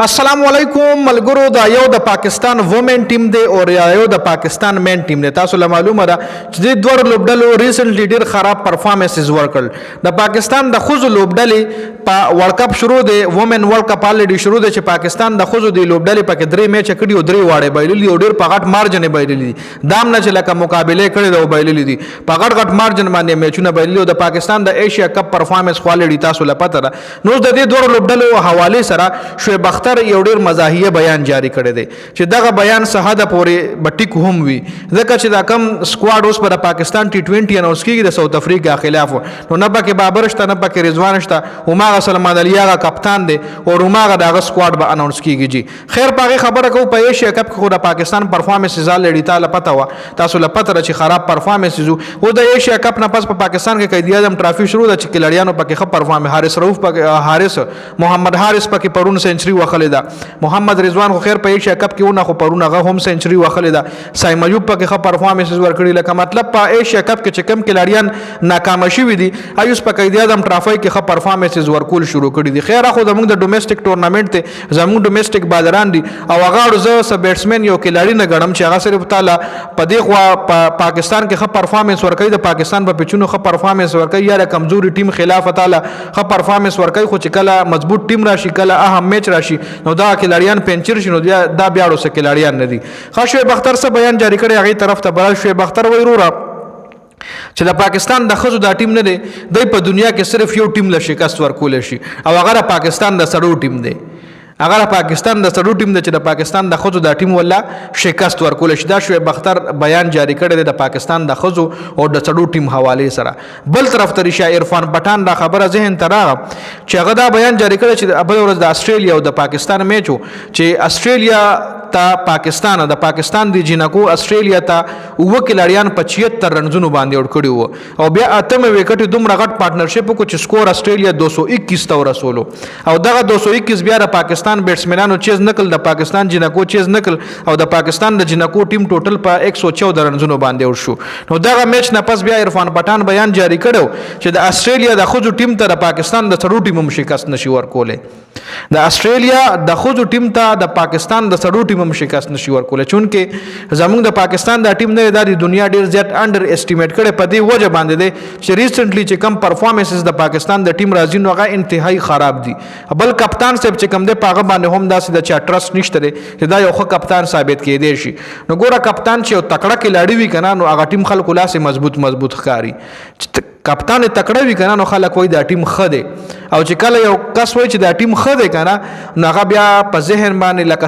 السلام علیکم ملګرو دا یو د پاکستان وومن ټیم دی او یو د پاکستان مین ټیم دی. تاسو له معلومه ده چې د دوه لوبډلو ریسنټلی ډیر خراب پرفارمنسز ورکړل. د پاکستان د خوځو لوبډلې په ورلد کپ شروع دی، وومن ورلد کپ الریډي شروع دی چې پاکستان د خوځو د لوبډلې پکې درې میچ کړي او درې واړې بایللي او ډیر په غټ مارجن بایللي دي. دام نه چې لکه مقابله کړي او بایللي دي په غټ مارجن باندې میچونه بایللي او د پاکستان د ایشیا کپ پرفارمنس کوالټي تاسو له پته ده. نو د دې دوه لوبډلو حواله سره شعیب اختر یو ډیر مزاحیه بیان جاری کړی دی چې دغه بیان صحاده پورې بټیک هم وي ځکه چې دا کم سکواډ اوس پر پاکستان ټي20 اناونس کیږي د ساوث افریقا خلاف، نو نه پکې بابر شته نه پکې رضوان شته، هماغه سلمان علي هغه کپتان دی او هماغه دغه سکواډ به اناونس کیږي. جی خیر پاغه خبره کو په ایشیا کپ کې خو د پاکستان پرفارمنس زال لړی تعالی پته و تاسو له پته چې خراب پرفارمنس او د ایشیا کپ نه پس په پاکستان کې قائد اعظم ټرافي شروع ده چې کلړیانو پکې خپ پرفارمنس حارث رؤوف پکې حارث محمد حارث پکې پرون سنچري وخلې ده، محمد رضوان خو خیر په ایشیا کپ کې ونه خو پرونه غو هم سنچري وخلې ده، سایم ایوب پکې خپ پرفارمنس ورکړي. لکه مطلب په ایشیا کپ کې چې کم کلړیان ناکام شوي دي ایوس په قائد اعظم ټرافي کې خپ پرفارمنس ورکول شروع کړي دي. خیر خو زموږ د ډومېسټک ټورنمنت ته زموږ ډومېسټک بازاران دي او هغه زه س بیټسمن یو کلړی نه غړم چې هغه صرف تعالی په دې خو پاکستان کې خپ پرفارمنس ورکړي، د پاکستان په پچونو خپ پرفارمنس ورکړي یا کمزوري ټیم خلاف تعالی خپ پرفارمنس ورکړي، خو چې کله مضبوط ټیم راشي کله اهم میچ راشي نو دا کلړیان پنچر شنو دا بیا ورو سه کلړیان نه دي. خاصه بختر سره بیان جاری کړي هغه طرف ته بل شوی بختر وای رورا چې د پاکستان د خزو دا ټیم نه دی د په دنیا کې صرف یو ټیم له شکست ورکول شي او هغه پاکستان د سړو ټیم دی، هغه پاکستان د سړو ټیم د چې د پاکستان د خزو د ټیم ولا شکست ورکول شي. دا شعیب اختر بیان جاری کړی د پاکستان د خزو او د سړو ټیم حواله سره. بل طرف ته ریشا عرفان پټان دا خبره ذهن ته راغله چې هغه دا بیان جاری کړی چې بل ورځ د استرالیا او د پاکستان میچ چې استرالیا ته پاکستان د پاکستان دی جنکو استرالیا ته و کلړیان 75 رنزونو باندې ور کړی وو او بیا اتمه وکټ دومره غټ پارټنرشپ کو چې سکور استرالیا 221 تو رسولو او دغه 221 بیا د پاکستان بیټسمنانو چیز نکل د پاکستان جنکو چیز نکل او د پاکستان د جنکو ټیم ټوټل په 114 رنزونو باندې ور شو. نو دغه میچ نه پس بیا عرفان پټان بیان جاری کړو چې د استرالیا د خوځو ټیم ته د پاکستان د سړو ټیم شکست نشي ورکولې، د استرالیا د خوځو ټیم ته د پاکستان د سړو ټیم شکست نشي ورکولې، چونکه زمونږ د پاکستان د ټیم نه د دنیا ډیر زیات انډر اسټیمیټ کړي په دې وجه باندې دي چې ریسنټلی چې کم پرفارمنسز د پاکستان د ټیم راځي نو هغه انتهایی خراب دي. بل کپتان صاحب چې کم دی پاغه باندې هم داسې د چا ټرست نشته دی چې دا یو ښه کپتان ثابت کېدی شي. نو ګوره کپتان چې تکړه کلاړی وي کنه نو هغه ټیم خلکو لاسه مضبوط ښکاری، کپتان تکړه وي کنه نو خلک وای دا ټیم ښه دی او چې کله یو کس وای چې دا ټیم ښه دی کنه نو هغه بیا په ذهن باندې لکه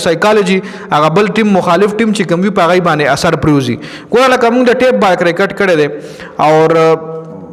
سایکالوجي هغه بل ټیم مخالف ټیم چې کوم وي په هغه باندې اثر پروزي. ګوره لکه موږ د ټیپ بال کرکټ کړی دی او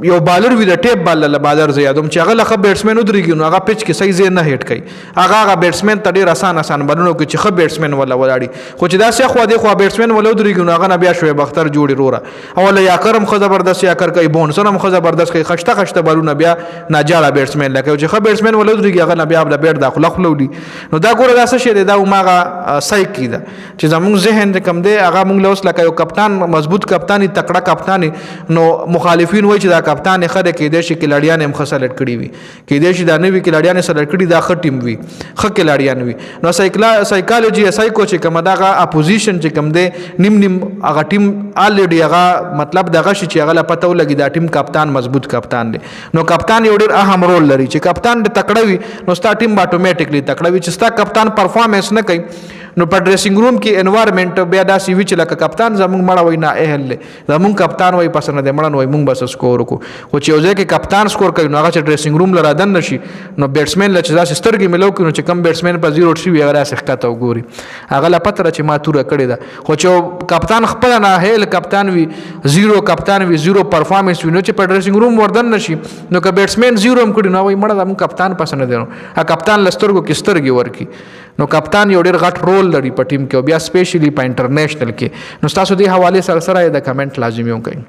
یو بالر وی د ټیپ بال له بالر زیادوم چې هغه لخه بیټسمن ودرېږي نو هغه پچ کې صحیح ځای نه هټ کوي، هغه بیټسمن ته ډیر آسان بلونو کې چې خو بیټسمن ولا ولاړي، خو چې دا سه خو د خو بیټسمن ولا ودرېږي نو هغه نه بیا شوی بختر جوړي رورا او له یا کرم خو زبردست یا کر کوي بونسر هم خو زبردست کوي خشته بلونه بیا ناجاړه بیټسمن لکه چې خو بیټسمن ولا ودرېږي هغه نه بیا د بیټ داخله خلودي. نو دا ګوره دا څه شی دی دا ماغه سایکی ده چې زموږ ذهن کم دی هغه موږ له اوس لکه یو کپتان مضبوط کپتانی تکړه کپتانی نو مخالفین وای چې دا کپتان خره کې د شي کلړیان هم خسلټ کړي وي کې د شي دا نوې کلړیان سره کړي دا ښه ټیم وي ښه کلړیان وي. نو سایکالوجي سایکو چې کوم دغه اپوزیشن چې کوم دی نیم هغه ټیم الریډي هغه مطلب دغه شي چې هغه پته ولګي دا ټیم کپتان مضبوط کپتان دی. نو کپتان یو ډیر اهم رول لري چې کپتان د تکړه وي نو ستا ټیم اتوماتیکلی تکړه وي، چې ستا کپتان پرفارمنس نه کوي نو په ډریسینګ روم کې انوایرنمنت بیا داسې وی چې لکه کپتان زمونږ مړه وای نه اهل له زمونږ کپتان وای پس نه دی مړه وای مونږ بس سکور کو، خو چې یو ځکه کپتان سکور کوي نو هغه چې ډریسینګ روم لره دن نشي نو بیټسمن له چې داسې سترګې ملو کوي چې کم بیټسمن په 0 شي هغه راسه ښکته وګوري هغه لا پتره چې ما توره کړی ده، خو چې کپتان خپل نه هیل کپتان وی 0 کپتان وی 0 پرفارمنس وی نو چې په ډریسینګ روم وردن نشي نو که بیټسمن 0 هم کړي نو وای مړه زمونږ کپتان پس نه دی نو کپتان لسترګو کې سترګې ورکی. نو کپتان یو ډیر غټ رول لري په ټیم کې او بیا سپیشلی په انټرنیشنل کې. نو تاسو دې حواله سره د کمنټ لازمي وکړئ.